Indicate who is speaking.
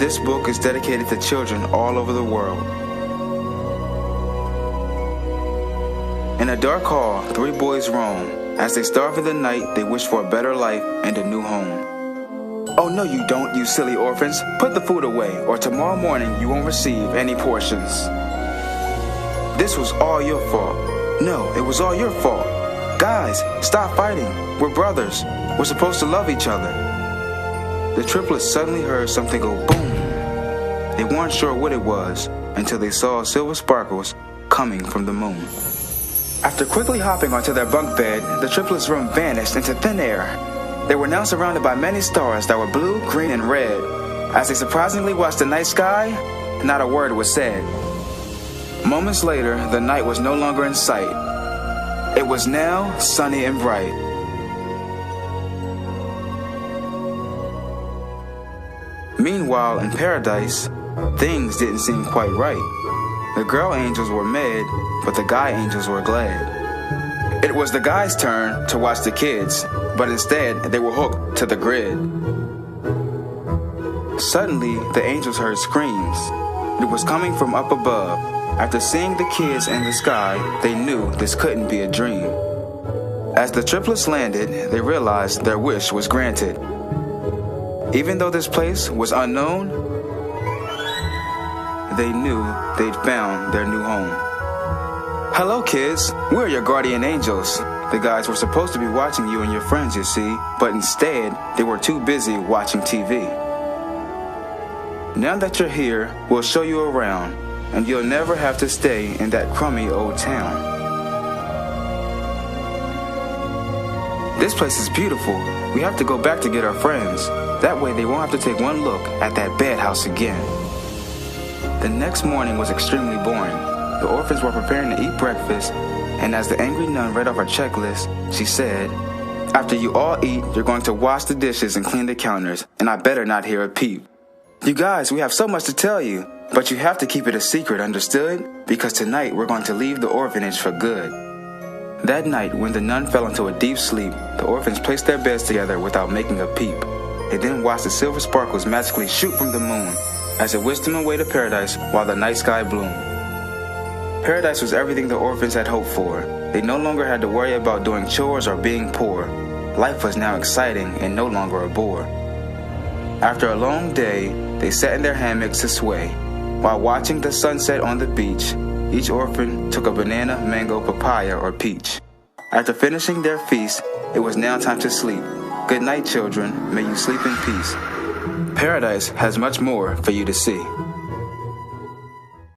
Speaker 1: This book is dedicated to children all over the world. In a dark hall, 3 boys roam. As they starve in the night, they wish for a better life and a new home. "Oh, no you don't, you silly orphans. Put the food away, or tomorrow morning you won't receive any portions. This was all your fault. No, it was all your fault. Guys, stop fighting. We're brothers. We're supposed to love each other." The triplets suddenly heard something go boom. They weren't sure what it was until they saw silver sparkles coming from the moon. After quickly hopping onto their bunk bed, the triplets' room vanished into thin air. They were now surrounded by many stars that were blue, green, and red. As they surprisingly watched the night sky, not a word was said. Moments later, the night was no longer in sight. It was now sunny and bright. Meanwhile, in paradise, things didn't seem quite right. The girl angels were mad, but the guy angels were glad. It was the guys' turn to watch the kids, but instead they were hooked to the grid. Suddenly, the angels heard screams. It was coming from up above. After seeing the kids in the sky, they knew this couldn't be a dream. As the triplets landed, they realized their wish was granted. Even though this place was unknown, they knew they'd found their new home. "Hello, kids. We're your guardian angels." The guys were supposed to be watching you and your friends, you see, but instead, they were too busy watching TV. "Now that you're here, we'll show you around, and you'll never have to stay in that crummy old town. This place is beautiful. We have to go back to get our friends. That way they won't have to take one look at that bad house again." The next morning was extremely boring. The orphans were preparing to eat breakfast, and as the angry nun read off her checklist, she said, "After you all eat, you're going to wash the dishes and clean the counters, and I better not hear a peep. You guys, we have so much to tell you, but you have to keep it a secret, understood? Because tonight we're going to leave the orphanage for good." That night, when the nun fell into a deep sleep, the orphans placed their beds together without making a peep. They then watched the silver sparkles magically shoot from the moon as it whisked them away to paradise while the night sky bloomed. Paradise was everything the orphans had hoped for. They no longer had to worry about doing chores or being poor. Life was now exciting and no longer a bore. After a long day, they sat in their hammocks to sway. While watching the sunset on the beach, each orphan took a banana, mango, papaya, or peach. After finishing their feast, it was now time to sleep. Good night, children. May you sleep in peace. Paradise has much more for you to see.